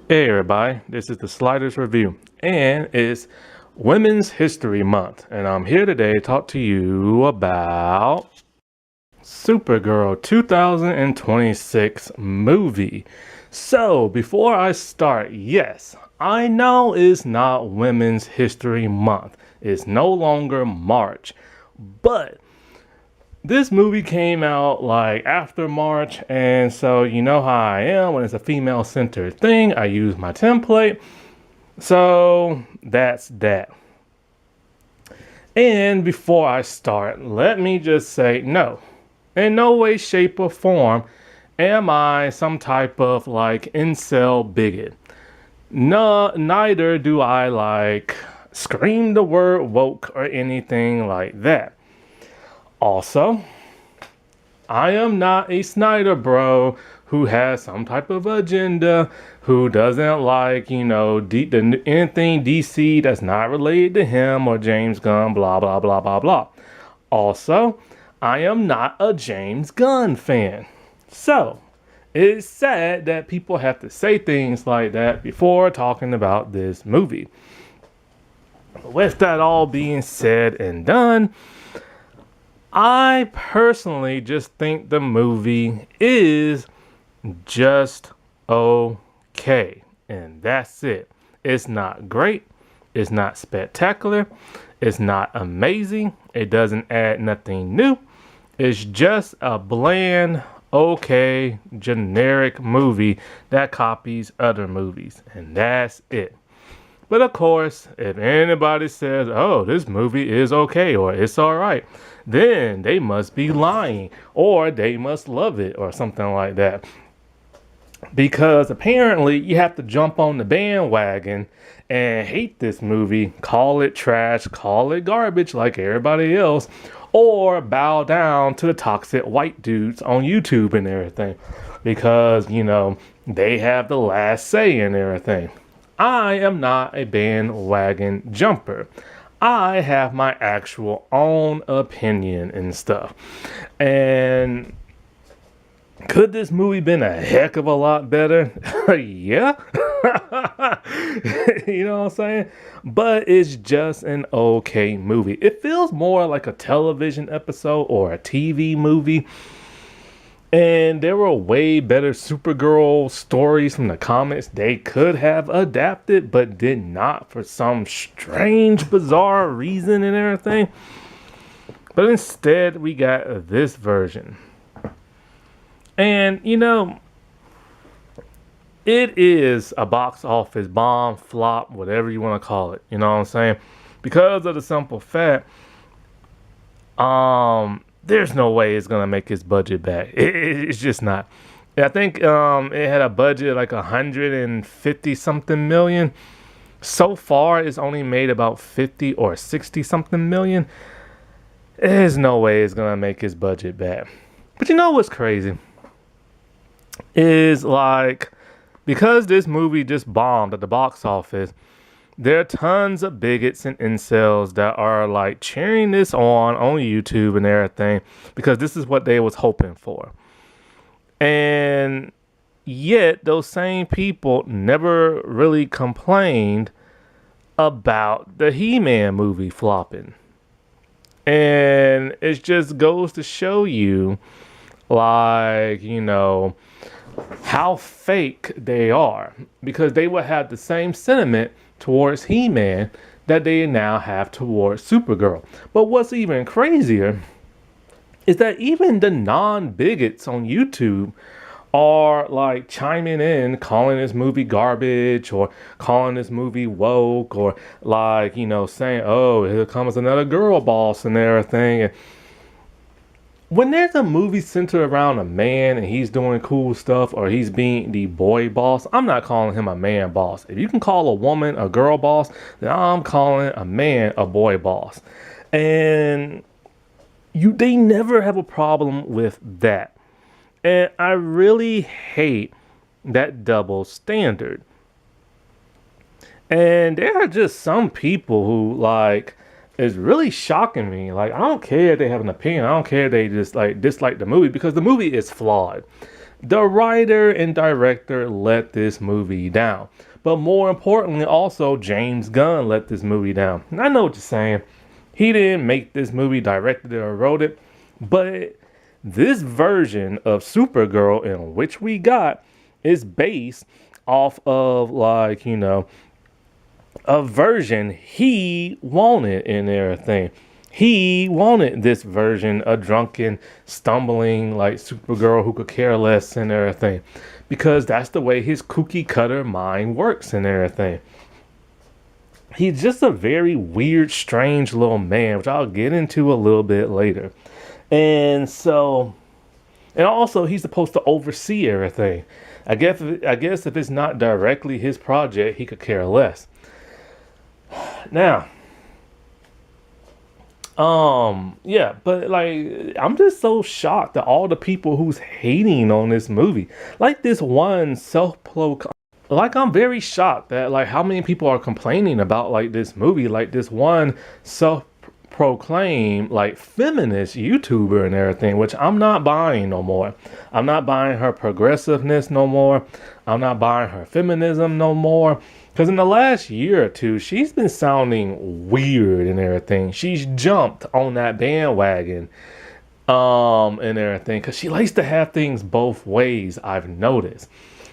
Hey everybody, this is the Sliders Review, and it's Women's History Month, and I'm here today to talk to you about Supergirl 2026 movie. So, before I start, yes, I know it's not Women's History Month. It's no longer March, but this movie came out like after March, and so you know how I am when it's a female centered thing. I use my template. So that's that. And before I start, let me just say no. In no way, shape, or form am I some type of like incel bigot. No, neither do I like scream the word woke or anything like that. Also, I am not a Snyder bro who has some type of agenda, who doesn't like, anything DC that's not related to him or James Gunn, blah, blah, blah, blah, blah. Also, I am not a James Gunn fan. So, it's sad that people have to say things like that before talking about this movie. With that all being said and done, I personally just think the movie is just okay. And that's it. It's not great. It's not spectacular. It's not amazing. It doesn't add nothing new. It's just a bland, okay, generic movie that copies other movies. And that's it. But of course, if anybody says, oh, this movie is okay or it's all right, then they must be lying or they must love it or something like that. Because apparently you have to jump on the bandwagon and hate this movie, call it trash, call it garbage like everybody else, or bow down to the toxic white dudes on YouTube and everything. Because, they have the last say in everything. I am not a bandwagon jumper. I have my actual own opinion and stuff. And could this movie been a heck of a lot better? Yeah. You know what I'm saying? But it's just an okay movie. It feels more like a television episode or a TV movie. And there were way better Supergirl stories from the comics they could have adapted, but did not for some strange, bizarre reason and everything. But instead, we got this version. And, it is a box office bomb, flop, whatever you want to call it. You know what I'm saying? Because of the simple fact, there's no way it's gonna make its budget back. It's just not. I think it had a budget like 150 something million. So far, it's only made about 50 or 60 something million. There's no way it's gonna make its budget back. But you know what's crazy? Is like, because this movie just bombed at the box office, there are tons of bigots and incels that are like cheering this on YouTube and everything because this is what they was hoping for. And yet those same people never really complained about the He-Man movie flopping. And it just goes to show you, like, how fake they are, because they would have the same sentiment towards He-Man that they now have towards Supergirl. But what's even crazier is that even the non-bigots on YouTube are like chiming in, calling this movie garbage or calling this movie woke, or like, saying, oh, here comes another girl boss and everything. And when there's a movie centered around a man and he's doing cool stuff or he's being the boy boss, I'm not calling him a man boss. If you can call a woman a girl boss, then I'm calling a man a boy boss. And they never have a problem with that. And I really hate that double standard. And there are just some people who like, is really shocking me. Like, I don't care if they have an opinion. I don't care if they just like dislike the movie, because the movie is flawed. The writer and director let this movie down. But more importantly, also, James Gunn let this movie down. And I know what you're saying. He didn't make this movie, directed it, or wrote it. But this version of Supergirl in which we got is based off of, like, a version he wanted and everything. He wanted this version, a drunken, stumbling, like Supergirl who could care less and everything. Because that's the way his cookie cutter mind works and everything. He's just a very weird, strange little man, which I'll get into a little bit later. And so, and also he's supposed to oversee everything. I guess if it's not directly his project, he could care less. Now, yeah, but like, I'm just so shocked at all the people who's hating on this movie. Like this one like, I'm very shocked that like how many people are complaining about like this movie, like this one self-proclaimed like feminist YouTuber and everything, which I'm not buying no more. I'm not buying her progressiveness no more. I'm not buying her feminism no more. Because in the last year or two, she's been sounding weird and everything. She's jumped on that bandwagon and everything. Because she likes to have things both ways, I've noticed.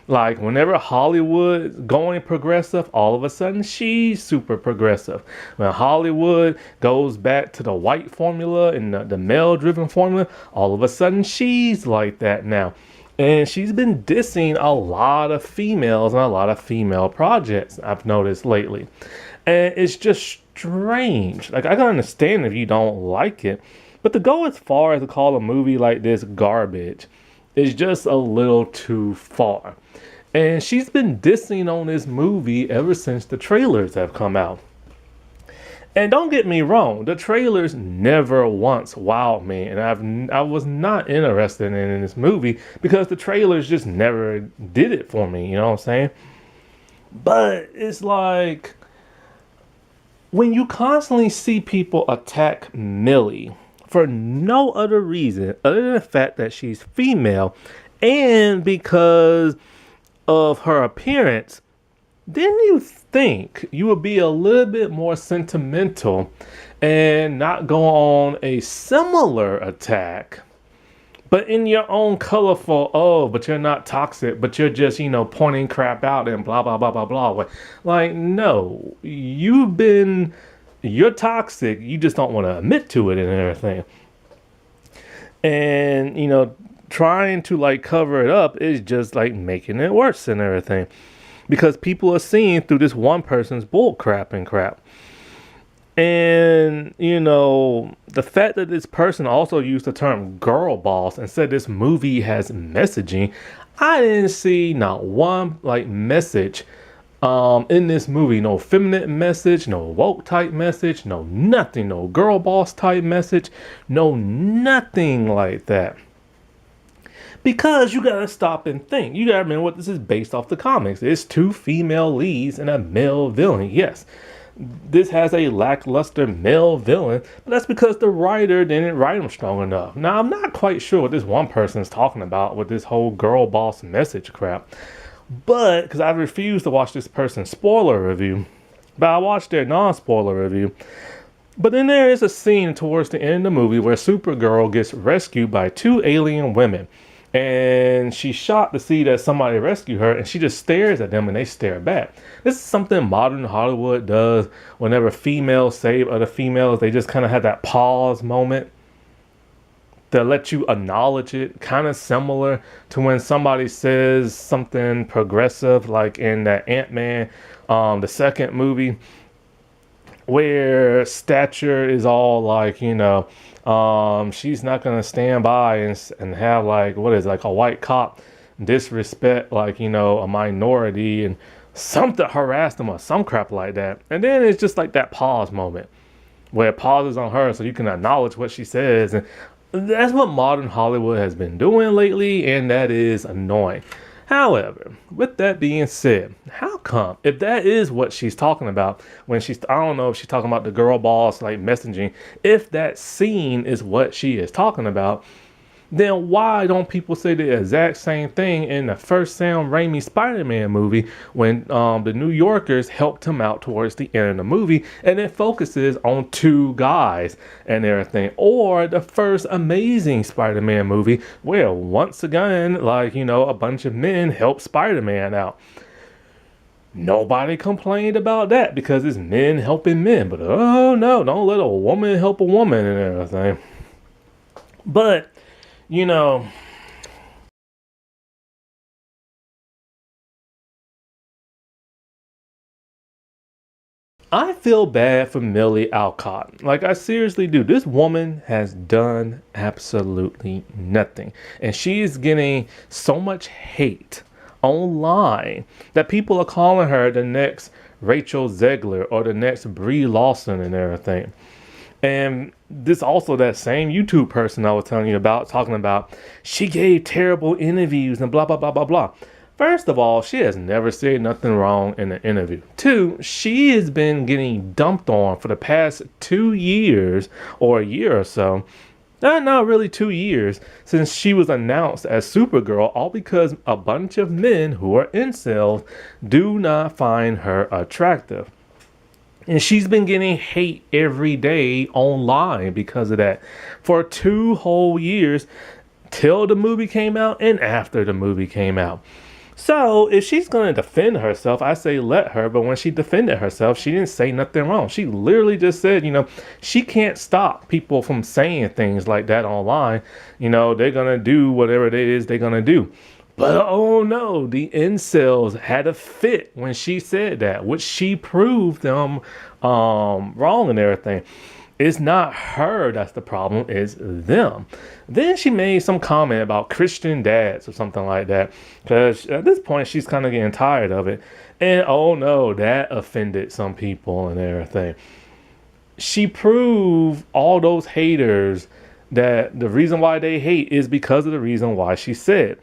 Like, whenever Hollywood's going progressive, all of a sudden she's super progressive. When Hollywood goes back to the white formula and the male-driven formula, all of a sudden she's like that now. And she's been dissing a lot of females and a lot of female projects, I've noticed lately. And it's just strange. Like, I can understand if you don't like it, but to go as far as to call a movie like this garbage is just a little too far. And she's been dissing on this movie ever since the trailers have come out. And don't get me wrong, the trailers never once wowed me, and I was not interested in this movie because the trailers just never did it for me, you know what I'm saying? But it's like, when you constantly see people attack Millie for no other reason other than the fact that she's female and because of her appearance, didn't you think you would be a little bit more sentimental and not go on a similar attack, but in your own colorful, but you're not toxic, but you're just, pointing crap out and blah, blah, blah, blah, blah. Like, no, you're toxic. You just don't want to admit to it and everything. And, trying to like cover it up is just like making it worse and everything. Because people are seeing through this one person's bull crap and crap. And, the fact that this person also used the term girl boss and said this movie has messaging, I didn't see not one like message in this movie. No feminine message, no woke type message, no nothing, no girl boss type message, no nothing like that. Because you gotta stop and think. You gotta remember what this is based off the comics. It's two female leads and a male villain. Yes, this has a lackluster male villain, but that's because the writer didn't write him strong enough. Now, I'm not quite sure what this one person is talking about with this whole girl boss message crap. But, because I refuse to watch this person's spoiler review, but I watched their non-spoiler review. But then there is a scene towards the end of the movie where Supergirl gets rescued by two alien women. And she's shocked to see that somebody rescued her, and she just stares at them and they stare back. This is something modern Hollywood does whenever females save other females. They just kind of have that pause moment to let you acknowledge it. Kind of similar to when somebody says something progressive, like in that Ant-Man, the second movie, where stature is all like, she's not going to stand by and have like, like a white cop disrespect, like, a minority and something, harass them or some crap like that. And then it's just like that pause moment where it pauses on her so you can acknowledge what she says. And that's what modern Hollywood has been doing lately, and that is annoying. However, with that being said, how come, if that is what she's talking about, when I don't know if she's talking about the girl boss, like messaging, if that scene is what she is talking about, then why don't people say the exact same thing in the first Sam Raimi Spider-Man movie when the New Yorkers helped him out towards the end of the movie, and it focuses on two guys and everything? Or the first Amazing Spider-Man movie where once again, like, a bunch of men help Spider-Man out. Nobody complained about that because it's men helping men. But oh no, don't let a woman help a woman and everything. But, I feel bad for Millie Alcott. Like, I seriously do. This woman has done absolutely nothing. And she is getting so much hate online that people are calling her the next Rachel Zegler or the next Brie Larson and everything. And this also that same YouTube person I was telling you about, talking about she gave terrible interviews and blah, blah, blah, blah, blah. First of all, she has never said nothing wrong in an interview. Two, she has been getting dumped on for the past 2 years or a year or so. Not really 2 years since she was announced as Supergirl, all because a bunch of men who are incels do not find her attractive. And she's been getting hate every day online because of that for 2 whole years, till the movie came out and after the movie came out. So if she's going to defend herself, I say let her. But when she defended herself, she didn't say nothing wrong. She literally just said, she can't stop people from saying things like that online. They're going to do whatever it is they're going to do. But oh no, the incels had a fit when she said that, which she proved them wrong and everything. It's not her that's the problem, it's them. Then she made some comment about Christian dads or something like that, because at this point she's kind of getting tired of it. And oh no, that offended some people and everything. She proved all those haters that the reason why they hate is because of the reason why she said.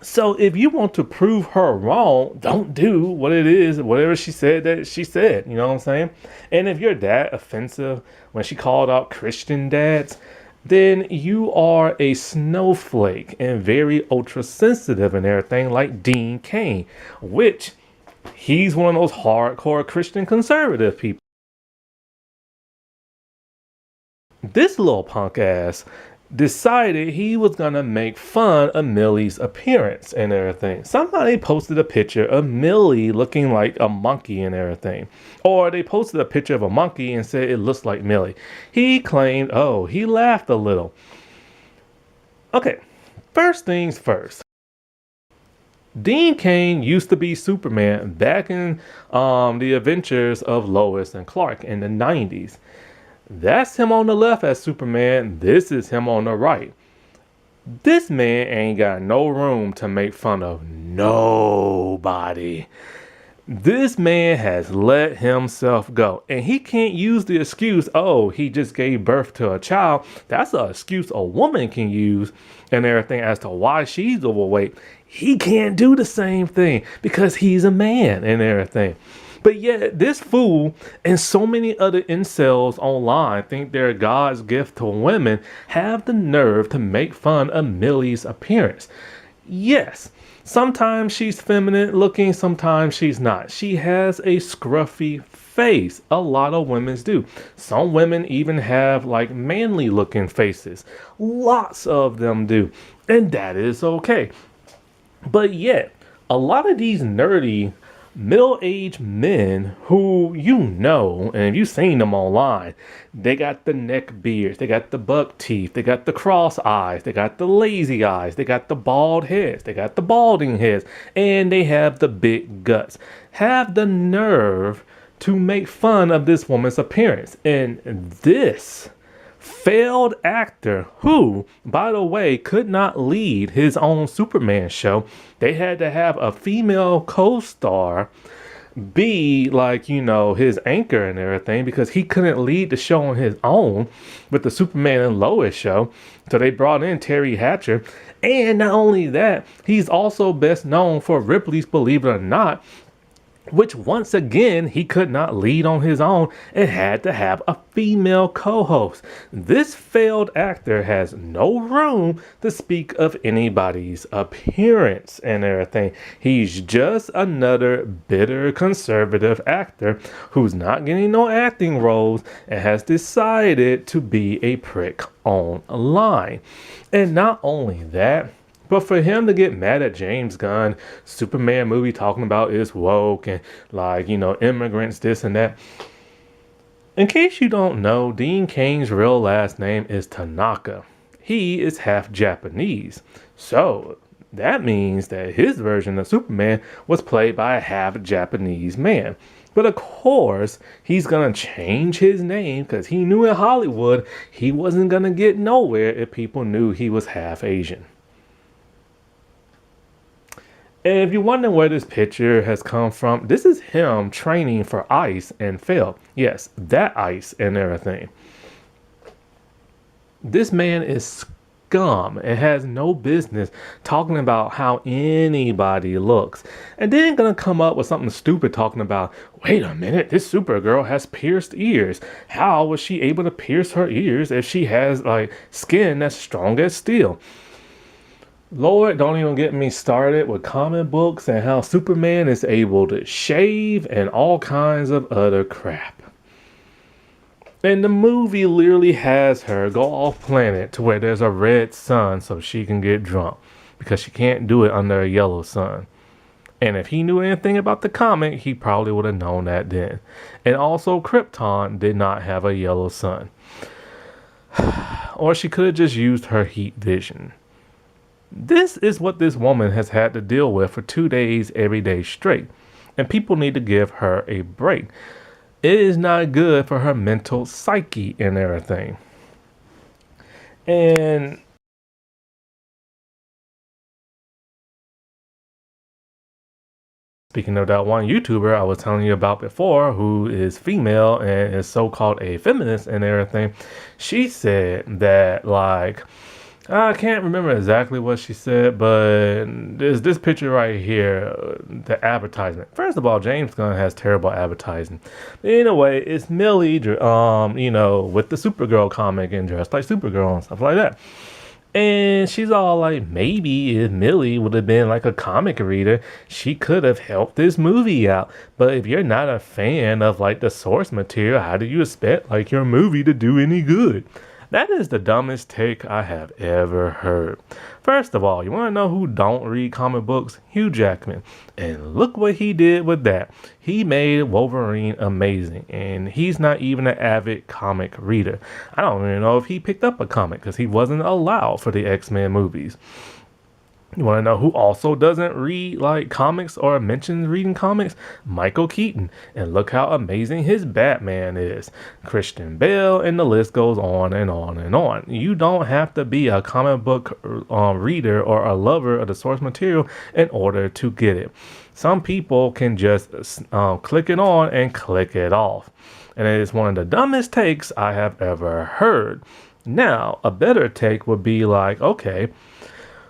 So if you want to prove her wrong, don't do what it is, whatever she said that she said. You know what I'm saying? And if you're that offensive when she called out Christian dads, then you are a snowflake and very ultra sensitive and everything, like Dean Cain, which he's one of those hardcore Christian conservative people. This little punk ass decided he was gonna make fun of Millie's appearance and everything. Somebody posted a picture of Millie looking like a monkey and everything. Or they posted a picture of a monkey and said it looks like Millie. He claimed, he laughed a little. Okay, first things first. Dean Cain used to be Superman back in the adventures of Lois and Clark in the 90s. That's him on the left as Superman. This is him on the right. This man ain't got no room to make fun of nobody. This man has let himself go. And he can't use the excuse, he just gave birth to a child. That's an excuse a woman can use and everything as to why she's overweight. He can't do the same thing because he's a man and everything. But yet, this fool and so many other incels online think they're God's gift to women have the nerve to make fun of Millie's appearance. Yes, sometimes she's feminine looking, sometimes she's not. She has a scruffy face. A lot of women do. Some women even have like manly looking faces. Lots of them do. And that is okay. But yet, a lot of these nerdy middle-aged men who and if you've seen them online, they got the neck beards, they got the buck teeth, they got the cross eyes, they got the lazy eyes, they got the bald heads, they got the balding heads, and they have the big guts, have the nerve to make fun of this woman's appearance. And this failed actor who, by the way, could not lead his own Superman show. They had to have a female co-star be like, his anchor and everything because he couldn't lead the show on his own with the Superman and Lois show. So they brought in Terry Hatcher. And not only that, he's also best known for Ripley's Believe It or Not. which once again he could not lead on his own and had to have a female co-host. This failed actor has no room to speak of anybody's appearance and everything. He's just another bitter conservative actor who's not getting no acting roles and has decided to be a prick online. And not only that, but for him to get mad at James Gunn, Superman movie talking about is woke and like, immigrants, this and that. In case you don't know, Dean Cain's real last name is Tanaka. He is half Japanese. So that means that his version of Superman was played by a half Japanese man. But of course, he's going to change his name because he knew in Hollywood he wasn't going to get nowhere if people knew he was half Asian. And if you're wondering where this picture has come from, this is him training for ICE and failed. Yes, that ICE and everything. This man is scum and has no business talking about how anybody looks. And then gonna come up with something stupid talking about, wait a minute, this Supergirl has pierced ears. How was she able to pierce her ears if she has like skin that's strong as steel? Lord, don't even get me started with comic books and how Superman is able to shave and all kinds of other crap. And the movie literally has her go off planet to where there's a red sun so she can get drunk because she can't do it under a yellow sun. And if he knew anything about the comic, he probably would have known that then. And also, Krypton did not have a yellow sun. Or she could have just used her heat vision. This is what this woman has had to deal with for 2 days, every day straight. And people need to give her a break. It is not good for her mental psyche and everything. And speaking of that one YouTuber I was telling you about before, who is female and is so-called a feminist and everything, she said that like, I can't remember exactly what she said, but there's this picture right here, the advertisement. First of all, James Gunn has terrible advertising. But anyway, it's Millie, with the Supergirl comic and dressed like Supergirl and stuff like that. And she's all like, maybe if Millie would have been like a comic reader, she could have helped this movie out. But if you're not a fan of like the source material, how do you expect like your movie to do any good? That is the dumbest take I have ever heard. First of all, you want to know who don't read comic books? Hugh Jackman. And look what he did with that. He made Wolverine amazing. And he's not even an avid comic reader. I don't even know if he picked up a comic because he wasn't allowed for the X-Men movies. You want to know who also doesn't read like comics or mentions reading comics? Michael Keaton. And look how amazing his Batman is. Christian Bale, and the list goes on and on and on. You don't have to be a comic book reader or a lover of the source material in order to get it. Some people can just click it on and click it off. And it is one of the dumbest takes I have ever heard. Now, a better take would be like, okay,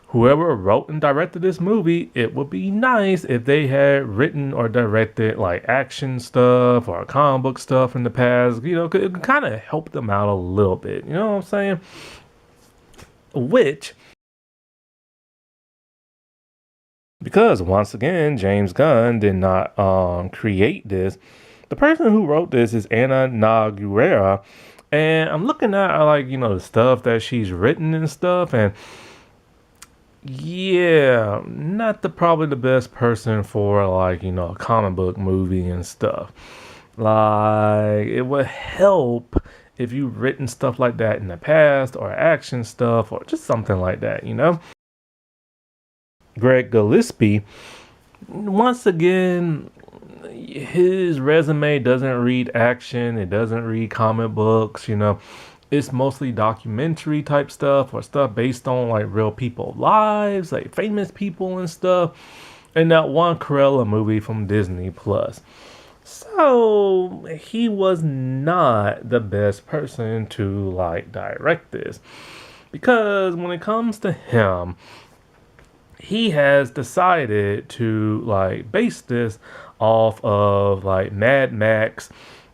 whoever wrote and directed this movie, it would be nice if they had written or directed like action stuff or comic book stuff in the past. It could kind of help them out a little bit. You know what I'm saying? Which, because once again, James Gunn did not create this. The person who wrote this is Anna Nogueira. And I'm looking at the stuff that she's written and stuff, and yeah, not probably the best person for a comic book movie and stuff. Like, it would help if you've written stuff like that in the past, or action stuff, or just something like that, Greg Gillespie, once again, his resume doesn't read action, it doesn't read comic books, It's mostly documentary type stuff or stuff based on like real people lives, like famous people and stuff. And that one Cruella movie from Disney Plus. So he was not the best person to like direct this. Because when it comes to him, he has decided to like base this off of like Mad Max,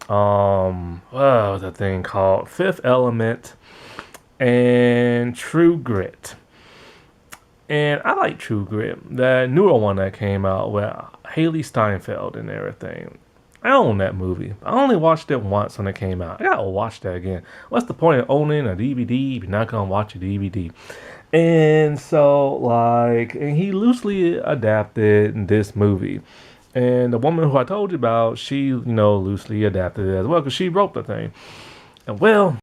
what was that thing called? Fifth Element and True Grit. And I like True Grit, the newer one that came out with Haley Steinfeld and everything. I own that movie. I only watched it once when it came out. I gotta watch that again. What's the point of owning a DVD if you're not gonna watch a DVD? And so, like, and he loosely adapted this movie. And the woman who I told you about, she, loosely adapted it as well because she wrote the thing. And well,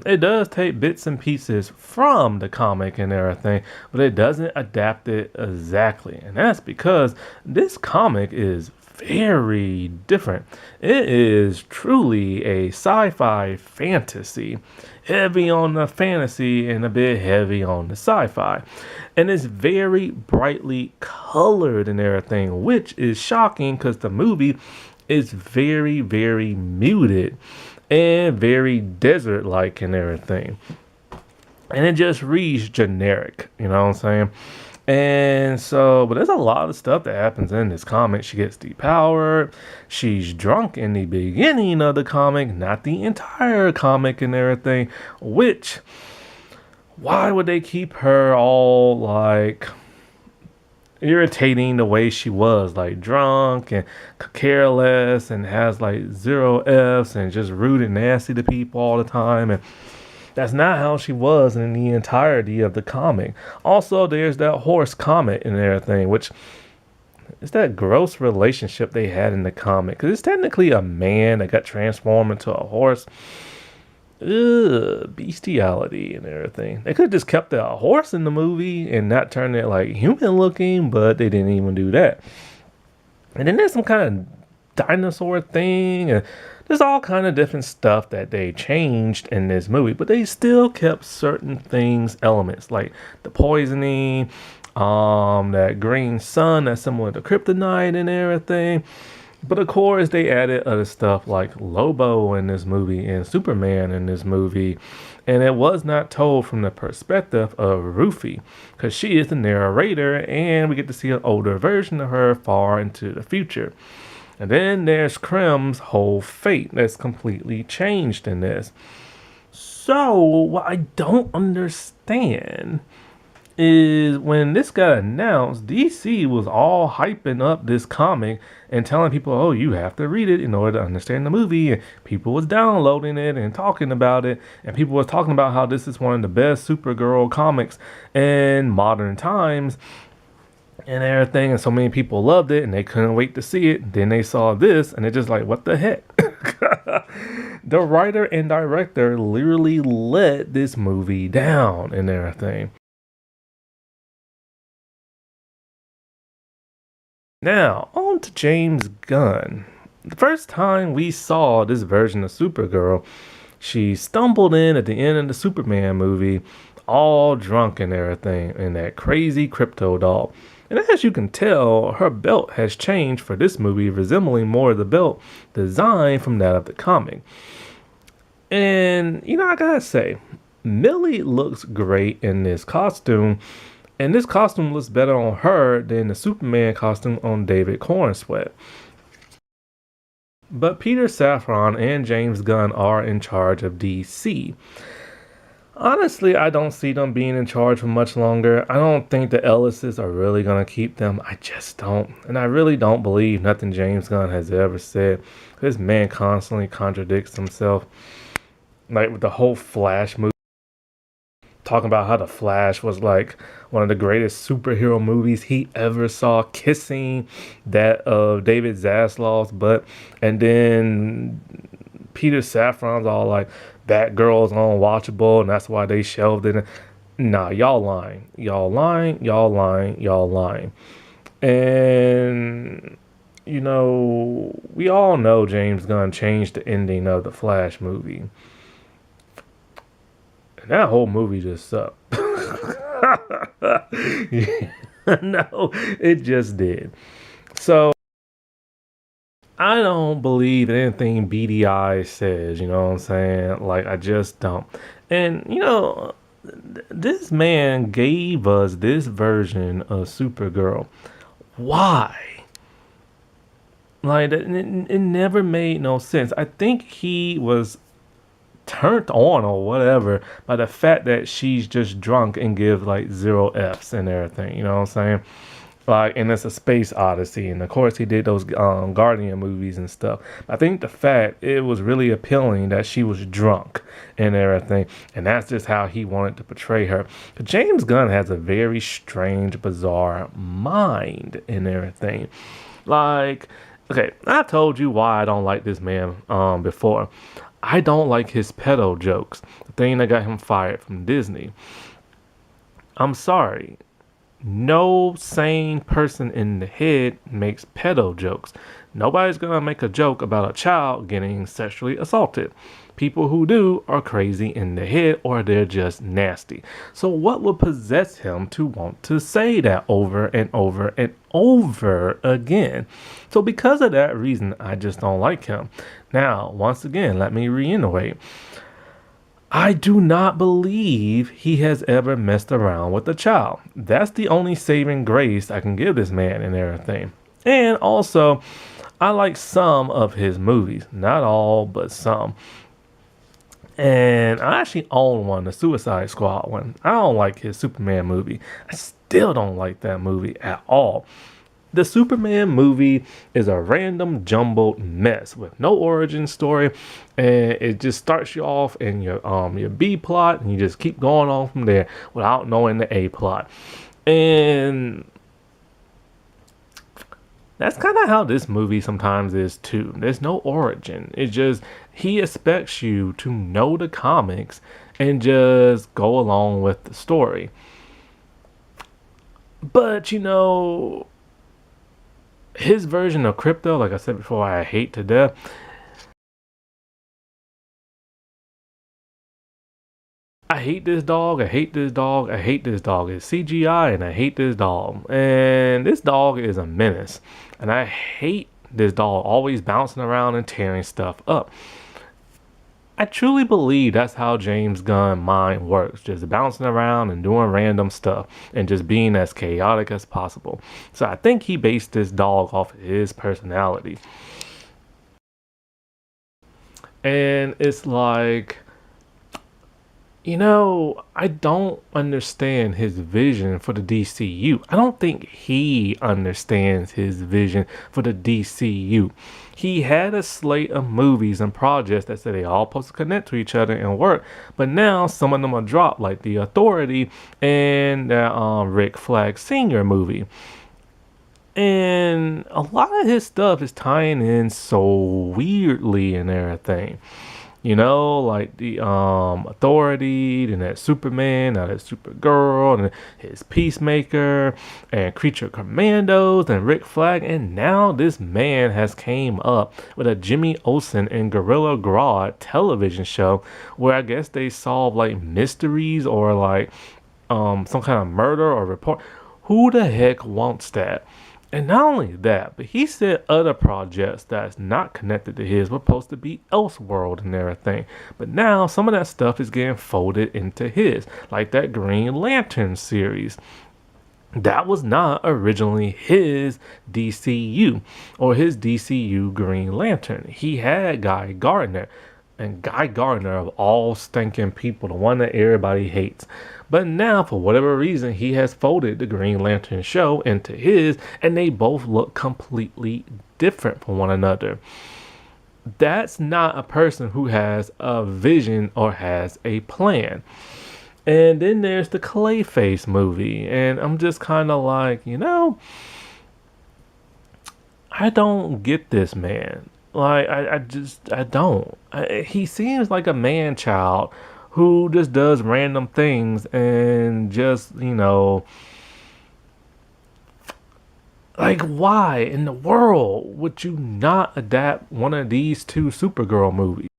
it does take bits and pieces from the comic and everything, but it doesn't adapt it exactly. And that's because this comic is very different. It is truly a sci-fi fantasy, heavy on the fantasy and a bit heavy on the sci-fi. And it's very brightly colored and everything, which is shocking because the movie is very, very muted and very desert like and everything. And it just reads generic, you know what I'm saying? And so, but there's a lot of stuff that happens in this comic. She gets depowered. She's drunk in the beginning of the comic, not the entire comic and everything. Which, why would they keep her all like irritating the way she was, like drunk and careless and has like zero F's and just rude and nasty to people all the time? And that's not how she was in the entirety of the comic. Also, there's that horse comment and everything, which is that gross relationship they had in the comic. Because it's technically a man that got transformed into a horse. Ugh, bestiality and everything. They could have just kept a horse in the movie and not turned it like human looking, but they didn't even do that. And then there's some kind of dinosaur thing, and there's all kind of different stuff that they changed in this movie, but they still kept certain things, elements like the poisoning, that green sun that's similar to kryptonite and everything. But of course, they added other stuff like Lobo in this movie and Superman in this movie. And it was not told from the perspective of Rufi, because she is the narrator and we get to see an older version of her far into the future. And then there's Krem's whole fate that's completely changed in this. So, what I don't understand is when this got announced, DC was all hyping up this comic and telling people, oh, you have to read it in order to understand the movie. And people was downloading it and talking about it. And people was talking about how this is one of the best Supergirl comics in modern times and everything. And so many people loved it and they couldn't wait to see it. Then they saw this and they're just like, what the heck? The writer and director literally let this movie down and everything. Now, on to James Gunn. The first time we saw this version of Supergirl, she stumbled in at the end of the Superman movie, all drunk and everything, in that crazy crypto doll. And as you can tell, her belt has changed for this movie, resembling more of the belt design from that of the comic. And, I gotta say, Millie looks great in this costume. And this costume looks better on her than the Superman costume on David Cornsweet. But Peter Safran and James Gunn are in charge of DC. Honestly, I don't see them being in charge for much longer. I don't think the Ellises are really going to keep them. I just don't. And I really don't believe nothing James Gunn has ever said. This man constantly contradicts himself. Like with the whole Flash movie. Talking about how The Flash was like one of the greatest superhero movies he ever saw, kissing that of David Zaslav's butt. And then Peter Safran's all like, Batgirl's unwatchable and that's why they shelved it. Nah, y'all lying. Y'all lying, y'all lying, y'all lying. And, we all know James Gunn changed the ending of the Flash movie. That whole movie just sucked. Yeah, no, it just did. So, I don't believe anything BDI says, you know what I'm saying? Like, I just don't. And, this man gave us this version of Supergirl. Why? Like it never made no sense. I think he was turned on or whatever by the fact that she's just drunk and gives like zero F's and everything. You know what I'm saying? Like, and it's a space odyssey, and of course he did those Guardian movies and stuff. I think the fact it was really appealing that she was drunk and everything, and that's just how he wanted to portray her. But James Gunn has a very strange, bizarre mind and everything. Like, okay, I told you why I don't like this man before. I don't like his pedo jokes, the thing that got him fired from Disney. I'm sorry. No sane person in the head makes pedo jokes. Nobody's gonna make a joke about a child getting sexually assaulted. People who do are crazy in the head or they're just nasty. So, what would possess him to want to say that over and over and over again? So, because of that reason, I just don't like him. Now, once again, let me reiterate. I do not believe he has ever messed around with a child. That's the only saving grace I can give this man and everything. And also, I like some of his movies. Not all, but some. And I actually own one, the Suicide Squad one. I don't like his Superman movie. I still don't like that movie at all. The Superman movie is a random jumbled mess with no origin story, and it just starts you off in your B plot, and you just keep going on from there without knowing the A plot. And that's kind of how this movie sometimes is too. There's no origin. It's just he expects you to know the comics and just go along with the story. But his version of crypto, like I said before, I hate to death. I hate this dog. I hate this dog. I hate this dog. It's CGI and I hate this dog. And this dog is a menace. And I hate this dog always bouncing around and tearing stuff up. I truly believe that's how James Gunn mind works, just bouncing around and doing random stuff and just being as chaotic as possible. So I think he based this dog off of his personality. And it's like, I don't understand his vision for the DCU. I don't think he understands his vision for the DCU. He had a slate of movies and projects that said they all supposed to connect to each other and work, but now some of them are dropped, like The Authority and that Rick Flag Sr. movie. And a lot of his stuff is tying in so weirdly and everything. Like the Authority, and that Superman, now that Supergirl, and his Peacemaker, and Creature Commandos, and Rick Flag, and now this man has came up with a Jimmy Olsen and Gorilla Grodd television show where I guess they solve like mysteries or like some kind of murder or report. Who the heck wants that? And not only that, but he said other projects that's not connected to his were supposed to be Elseworld and everything. But now some of that stuff is getting folded into his, like that Green Lantern series. That was not originally his DCU or his DCU Green Lantern. He had Guy Gardner. And Guy Gardner, of all stinking people, the one that everybody hates. But now, for whatever reason, he has folded the Green Lantern show into his, and they both look completely different from one another. That's not a person who has a vision or has a plan. And then there's the Clayface movie, and I'm just kind of like, I don't get this man. Like, I don't. He seems like a man child who just does random things and just, like, why in the world would you not adapt one of these two Supergirl movies?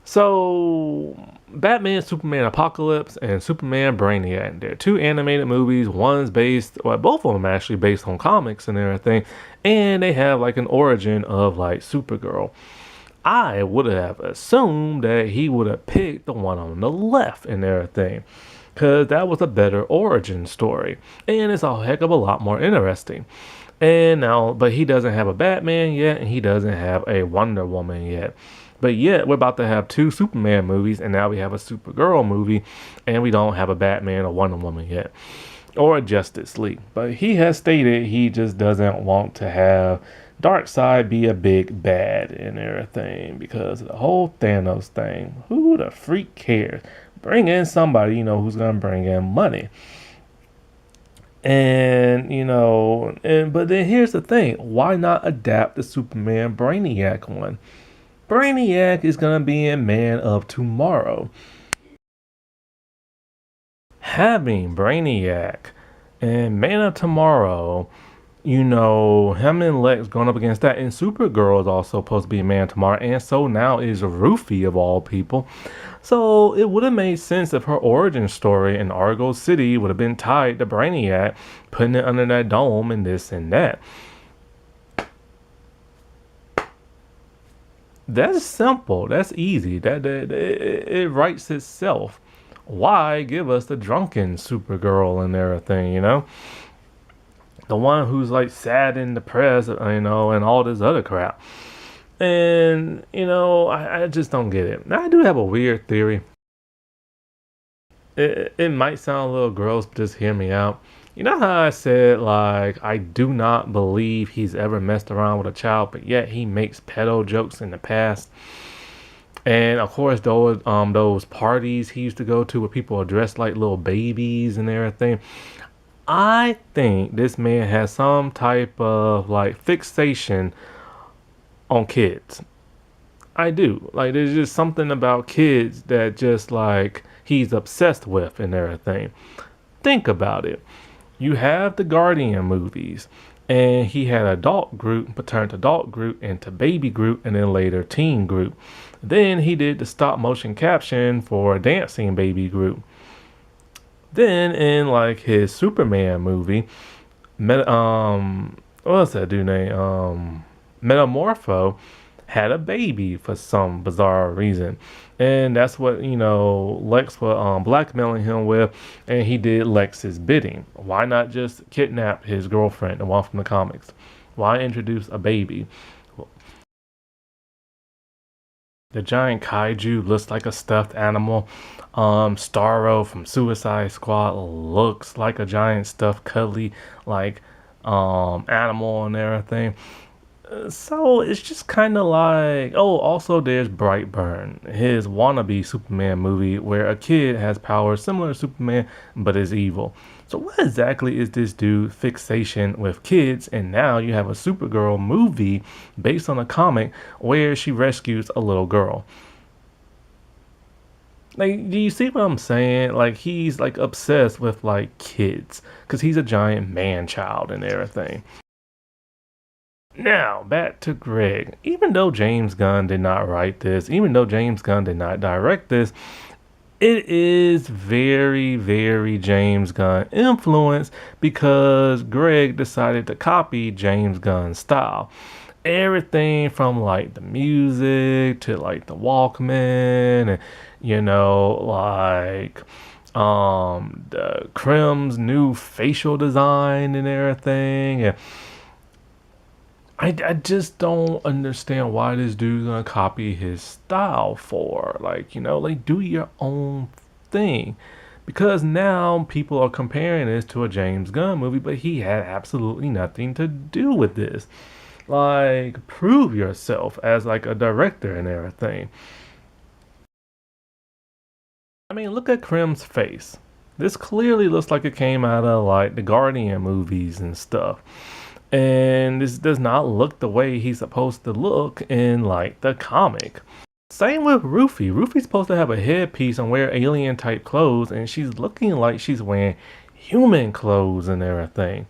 So, Batman, Superman Apocalypse, and Superman Brainiac. They're two animated movies. One's both of them actually based on comics and everything. And they have like an origin of like Supergirl. I would have assumed that he would have picked the one on the left and everything. because that was a better origin story. And it's a heck of a lot more interesting. And now, but he doesn't have a Batman yet, and he doesn't have a Wonder Woman yet. But yet, we're about to have two Superman movies, and now we have a Supergirl movie, and we don't have a Batman or Wonder Woman yet, or a Justice League. But he has stated he just doesn't want to have Darkseid be a big bad and everything because of the whole Thanos thing. Who the freak cares? Bring in somebody, who's going to bring in money. And, but then here's the thing. Why not adapt the Superman Brainiac one? Brainiac is going to be in Man of Tomorrow. Having Brainiac and Man of Tomorrow, him and Lex going up against that. And Supergirl is also supposed to be a Man of Tomorrow. And so now is Rufy, of all people. So it would have made sense if her origin story in Argo City would have been tied to Brainiac, putting it under that dome and this and that. That's simple. That's easy. That it writes itself. Why give us the drunken Supergirl and everything, The one who's like sad and depressed, and all this other crap. And, I just don't get it. Now, I do have a weird theory. It might sound a little gross, but just hear me out. You know how I said, I do not believe he's ever messed around with a child, but yet he makes pedo jokes in the past. And of course, those parties he used to go to where people are dressed like little babies and everything. I think this man has some type of fixation on kids. I do. There's just something about kids that just he's obsessed with and everything. Think about it. You have the Guardian movies, and he had adult Groot, but turned adult Groot into baby Groot, and then later teen Groot. Then he did the stop motion caption for dancing baby Groot. Then in his Superman movie, what's that dude name? Metamorpho had a baby for some bizarre reason. And that's what, Lex was blackmailing him with, and he did Lex's bidding. Why not just kidnap his girlfriend, the one from the comics? Why introduce a baby? The giant kaiju looks like a stuffed animal. Starro from Suicide Squad looks like a giant stuffed cuddly animal and everything. So it's just kind of also there's Brightburn, his wannabe Superman movie where a kid has powers similar to Superman but is evil. So what exactly is this dude's fixation with kids? And now you have a Supergirl movie based on a comic where she rescues a little girl. Do you see what I'm saying? He's obsessed with kids because he's a giant man child and everything. Now, back to Greg. Even though James Gunn did not write this, even though James Gunn did not direct this, it is very, very James Gunn influenced because Greg decided to copy James Gunn's style. Everything from the music to the Walkman and, the Crim's new facial design and everything. And I just don't understand why this dude's gonna copy his style for. Do your own thing. Because now people are comparing this to a James Gunn movie, but he had absolutely nothing to do with this. Prove yourself as a director and everything. I mean, look at Crim's face. This clearly looks like it came out of the Guardian movies and stuff. And this does not look the way he's supposed to look in the comic. Same with Rufy. Rufy's supposed to have a headpiece and wear alien type clothes, and she's looking like she's wearing human clothes and everything.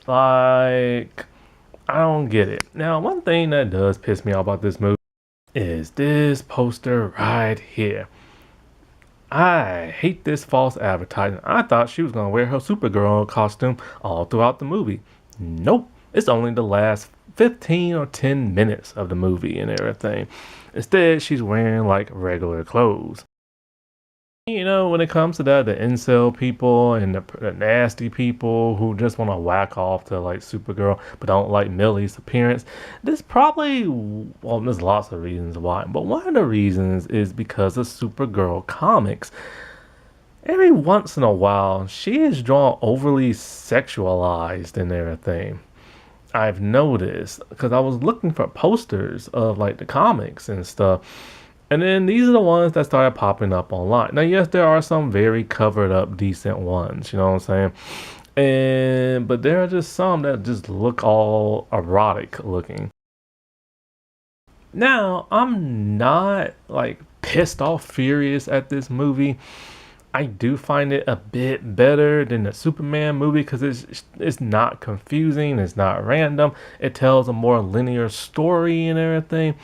I don't get it. Now, one thing that does piss me off about this movie is this poster right here. I hate this false advertising. I thought she was gonna wear her Supergirl costume all throughout the movie. Nope. It's only the last 15 or 10 minutes of the movie and everything. Instead, she's wearing regular clothes. When it comes to that, the incel people and the nasty people who just want to whack off to like Supergirl but don't like Millie's appearance, there's probably, well, there's lots of reasons why, but one of the reasons is because of Supergirl comics. Every once in a while, she is drawn overly sexualized and everything. I've noticed because I was looking for posters of like the comics and stuff. And then these are the ones that started popping up online. Now, yes, there are some very covered up, decent ones, you know what I'm saying? But there are just some that just look all erotic looking. Now, I'm not like pissed off furious at this movie. I do find it a bit better than the Superman movie because it's not confusing, it's not random. It tells a more linear story and everything.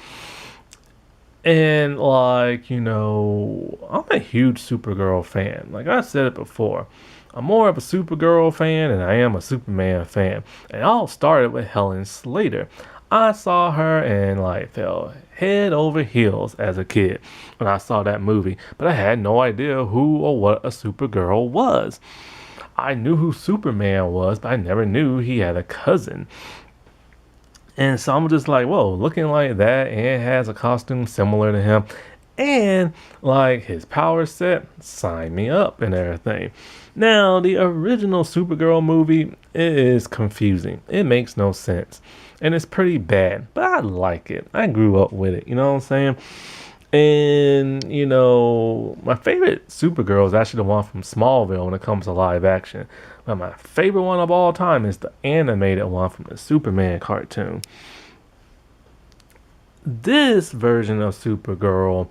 And like, I'm a huge Supergirl fan. Like I said it before. I'm more of a Supergirl fan than I am a Superman fan. And it all started with Helen Slater. I saw her and like fell head over heels as a kid when I saw that movie, but I had no idea who or what a Supergirl was. I knew who Superman was, but I never knew he had a cousin. And so I'm just like, whoa, looking like that and has a costume similar to him. And like his power set, sign me up and everything. Now, the original Supergirl movie is confusing. It makes no sense. And it's pretty bad, but I like it. I grew up with it, you know what I'm saying? And, my favorite Supergirl is actually the one from Smallville when it comes to live action. But my favorite one of all time is the animated one from the Superman cartoon. This version of Supergirl,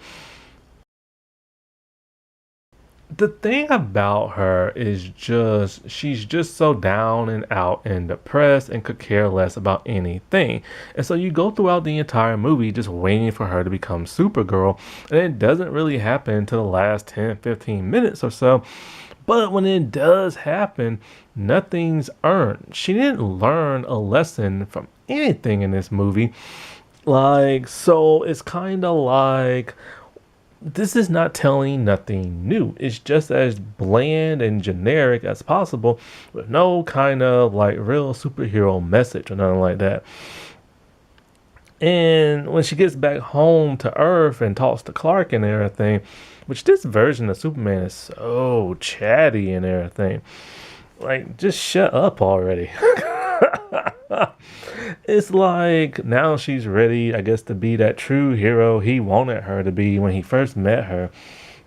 the thing about her is just she's just so down and out and depressed and could care less about anything. And so you go throughout the entire movie just waiting for her to become Supergirl, and it doesn't really happen to the last 10-15 minutes or so. But when it does happen, nothing's earned. She didn't learn a lesson from anything in this movie. Like, so it's kind of like this is not telling nothing new. It's just as bland and generic as possible with no kind of like real superhero message or nothing like that. And when she gets back home to Earth and talks to Clark and everything, which this version of Superman is so chatty and everything. Like, just shut up already. It's like now she's ready, I guess, to be that true hero he wanted her to be when he first met her.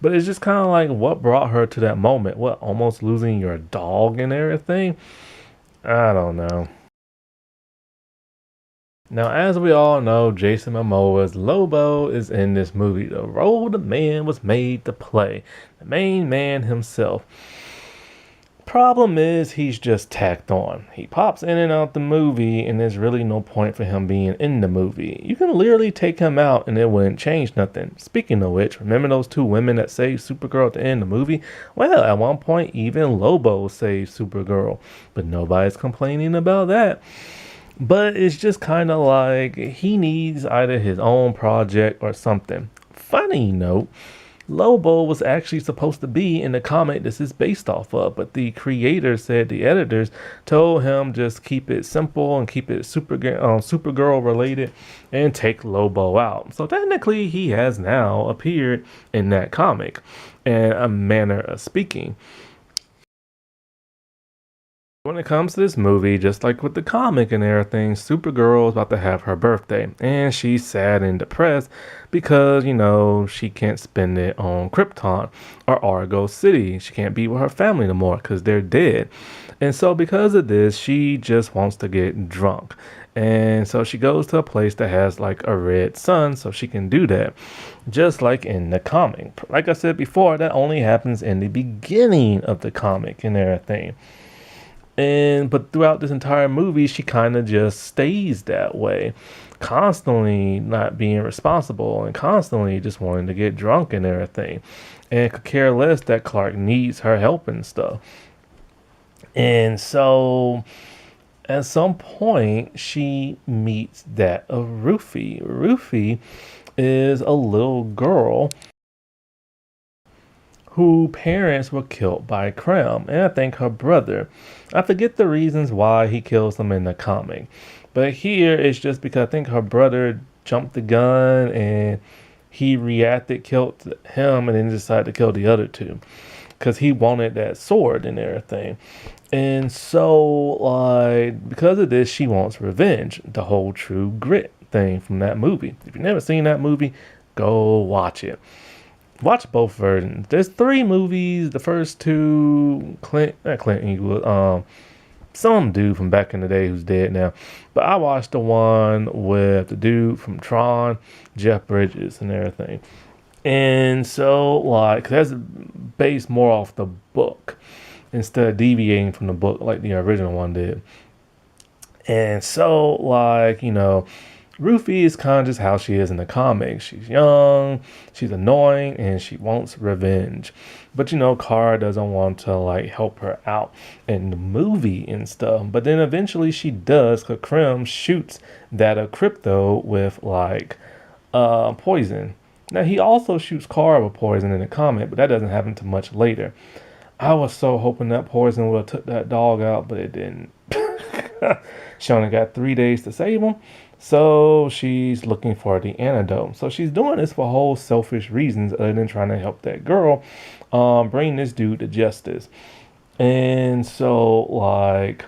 But it's just kind of like what brought her to that moment? What, almost losing your dog and everything? I don't know. Now, as we all know, Jason Momoa's Lobo is in this movie, the role the man was made to play, the main man himself. Problem is, he's just tacked on. He pops in and out the movie, and there's really no point for him being in the movie. You can literally take him out, and it wouldn't change nothing. Speaking of which, remember those two women that saved Supergirl at the end of the movie? Well, at one point, even Lobo saved Supergirl, but nobody's complaining about that. But it's just kind of like he needs either his own project or something. Funny note, Lobo was actually supposed to be in the comic this is based off of, but the creator said the editors told him just keep it simple and keep it Supergirl related and take Lobo out. So technically he has now appeared in that comic in a manner of speaking. When it comes to this movie, just like with the comic and everything, Supergirl is about to have her birthday, and she's sad and depressed because, she can't spend it on Krypton or Argo City. She can't be with her family no more because they're dead. And so because of this, she just wants to get drunk. And so she goes to a place that has like a red sun so she can do that, just like in the comic. Like I said before, that only happens in the beginning of the comic and everything. But throughout this entire movie, she kind of just stays that way, constantly not being responsible and constantly just wanting to get drunk and everything, and could care less that Clark needs her help and stuff. And so, at some point, she meets that of Rufy. Rufy is a little girl whose parents were killed by Krim, and I think her brother. I forget the reasons why he kills them in the comic, but here it's just because I think her brother jumped the gun and he reacted, killed him, and then decided to kill the other two because he wanted that sword and everything. And so, like, because of this, she wants revenge. The whole True Grit thing from that movie. If you've never seen that movie, go watch it. Watch both versions. There's three movies. The first two, not Clint Eastwood, some dude from back in the day who's dead now. But I watched the one with the dude from Tron, Jeff Bridges, and everything. And so, like, that's based more off the book instead of deviating from the book like the original one did. And so, like, Rufy is kind of just how she is in the comics. She's young, she's annoying, and she wants revenge. But Kara doesn't want to like help her out in the movie and stuff. But then eventually she does, because Krim shoots that of Crypto with like poison. Now he also shoots Kara with poison in the comic, but that doesn't happen too much later. I was so hoping that poison would have took that dog out, but it didn't. She only got 3 days to save him. So she's looking for the antidote. So she's doing this for whole selfish reasons other than trying to help that girl bring this dude to justice. And so like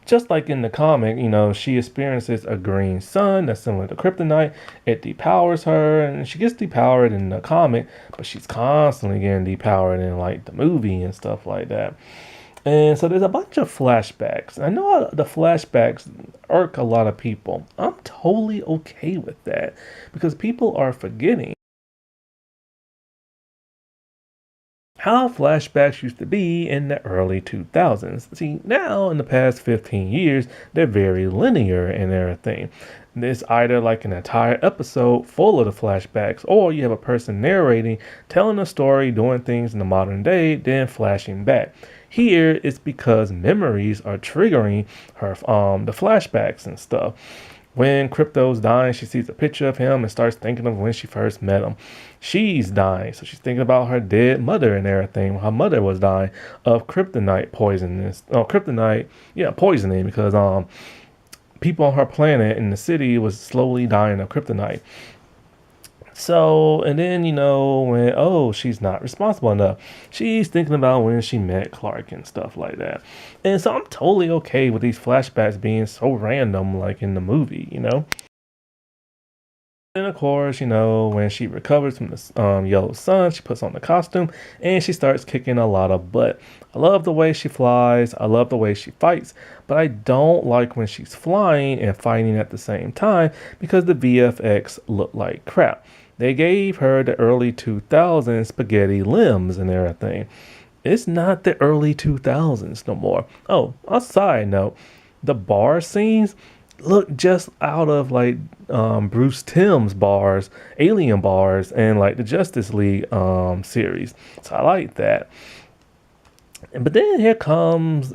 just like in the comic, she experiences a green sun that's similar to kryptonite. It depowers her, and she gets depowered in the comic, but she's constantly getting depowered in like the movie and stuff like that. And so there's a bunch of flashbacks. I know the flashbacks irk a lot of people. I'm totally okay with that because people are forgetting how flashbacks used to be in the early 2000s. See, now in the past 15 years, they're very linear and everything. There's either like an entire episode full of the flashbacks, or you have a person narrating, telling a story, doing things in the modern day, then flashing back. Here, it's because memories are triggering her, the flashbacks and stuff. When Crypto's dying, she sees a picture of him and starts thinking of when she first met him. She's dying, so she's thinking about her dead mother and everything. Her mother was dying of kryptonite poisoning because people on her planet in the city was slowly dying of kryptonite. So, and then, when, she's not responsible enough. She's thinking about when she met Clark and stuff like that. And so I'm totally okay with these flashbacks being so random, like in the movie, And of course, when she recovers from the yellow sun, she puts on the costume and she starts kicking a lot of butt. I love the way she flies. I love the way she fights. But I don't like when she's flying and fighting at the same time because the VFX look like crap. They gave her the early 2000s spaghetti limbs and everything. It's not the early 2000s no more. Oh, a side note, the bar scenes look just out of like Bruce Timm's bars, Alien bars, and like the Justice League series. So I like that. But then here comes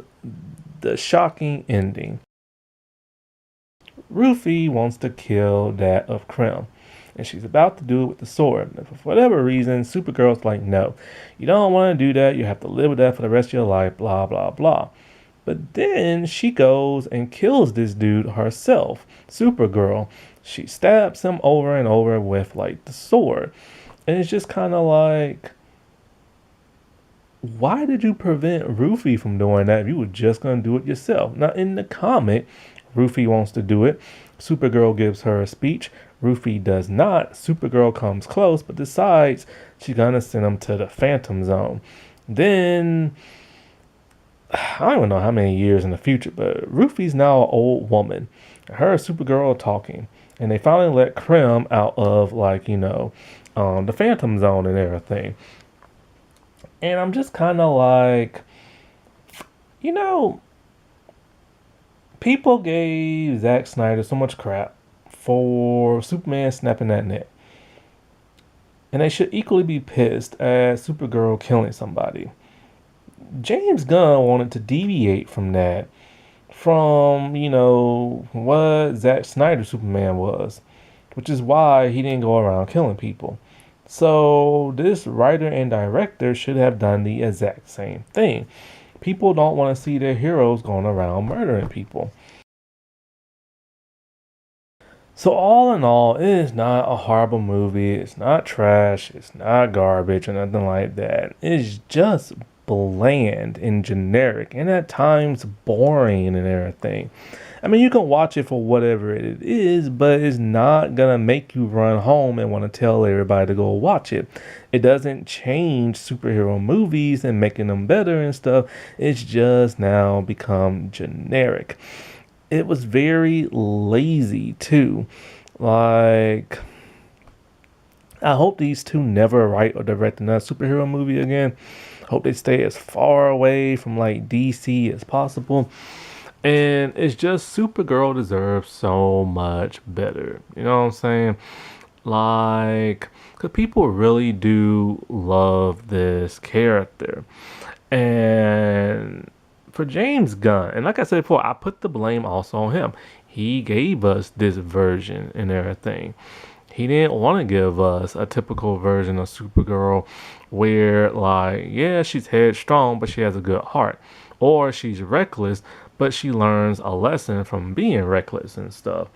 the shocking ending. Rufy wants to kill that of Krim, and she's about to do it with the sword. And for whatever reason, Supergirl's like, no, you don't want to do that. You have to live with that for the rest of your life, blah, blah, blah. But then she goes and kills this dude herself, Supergirl. She stabs him over and over with like the sword. And it's just kind of like, why did you prevent Rufy from doing that if you were just going to do it yourself? Now, in the comic, Rufy wants to do it. Supergirl gives her a speech. Rufy does not. Supergirl comes close, but decides she's going to send him to the Phantom Zone. Then, I don't even know how many years in the future, but Rufy's now an old woman. Her and Supergirl are talking. And they finally let Krim out of, like, the Phantom Zone and everything. And I'm just kind of like, people gave Zack Snyder so much crap for Superman snapping that neck. And they should equally be pissed at Supergirl killing somebody. James Gunn wanted to deviate from that, from, what Zack Snyder Superman was, which is why he didn't go around killing people. So this writer and director should have done the exact same thing. People don't want to see their heroes going around murdering people. So all in all, it is not a horrible movie. It's not trash. It's not garbage or nothing like that. It's just bland and generic and at times boring and everything. I mean, you can watch it for whatever it is, but it's not gonna make you run home and want to tell everybody to go watch it. It doesn't change superhero movies and making them better and stuff. It's just now become generic. It was very lazy too. Like, I hope these two never write or direct another superhero movie again. Hope they stay as far away from like DC as possible. And it's just Supergirl deserves so much better. You know what I'm saying? Like, because people really do love this character. And for James Gunn, and like I said before, I put the blame also on him. He gave us this version and everything. He didn't want to give us a typical version of Supergirl where, like, yeah, she's headstrong, but she has a good heart. Or she's reckless, but she learns a lesson from being reckless and stuff.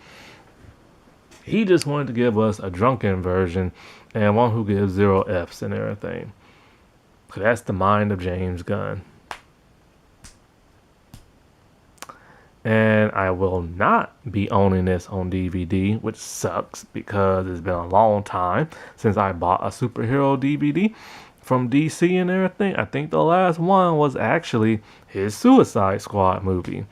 He just wanted to give us a drunken version and one who gives zero F's and everything. So that's the mind of James Gunn. And I will not be owning this on DVD, which sucks because it's been a long time since I bought a superhero DVD from DC and everything. I think the last one was actually his Suicide Squad movie.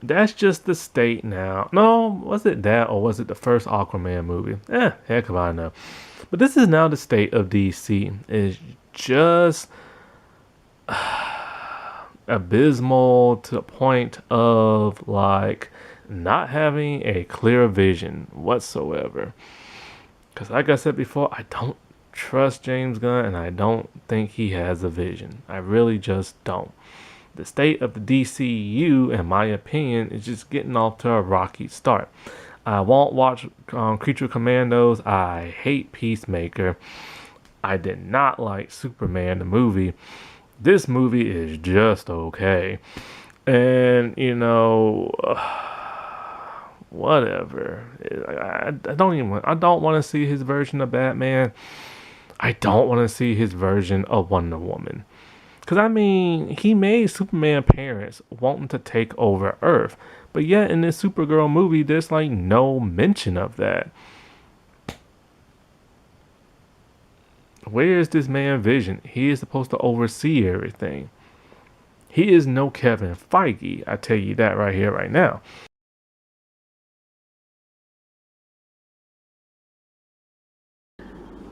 That's just the state now. No, was it that or was it the first Aquaman movie? Heck if I know. But this is now the state of DC. It's just abysmal to the point of like not having a clear vision whatsoever. Because, like I said before, I don't trust James Gunn and I don't think he has a vision. I really just don't. The state of the DCU, in my opinion, is just getting off to a rocky start. I won't watch Creature Commandos. I hate Peacemaker. I did not like Superman, the movie. This movie is just okay. And, you know, whatever. I don't want to see his version of Batman. I don't want to see his version of Wonder Woman. Because, I mean, he made Superman parents wanting to take over Earth. But yet, in this Supergirl movie, there's like no mention of that. Where is this man vision? He is supposed to oversee everything. He is no Kevin Feige. I tell you that right here, right now.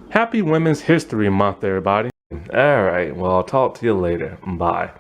Happy Women's History Month, everybody. All right, well, I'll talk to you later. Bye.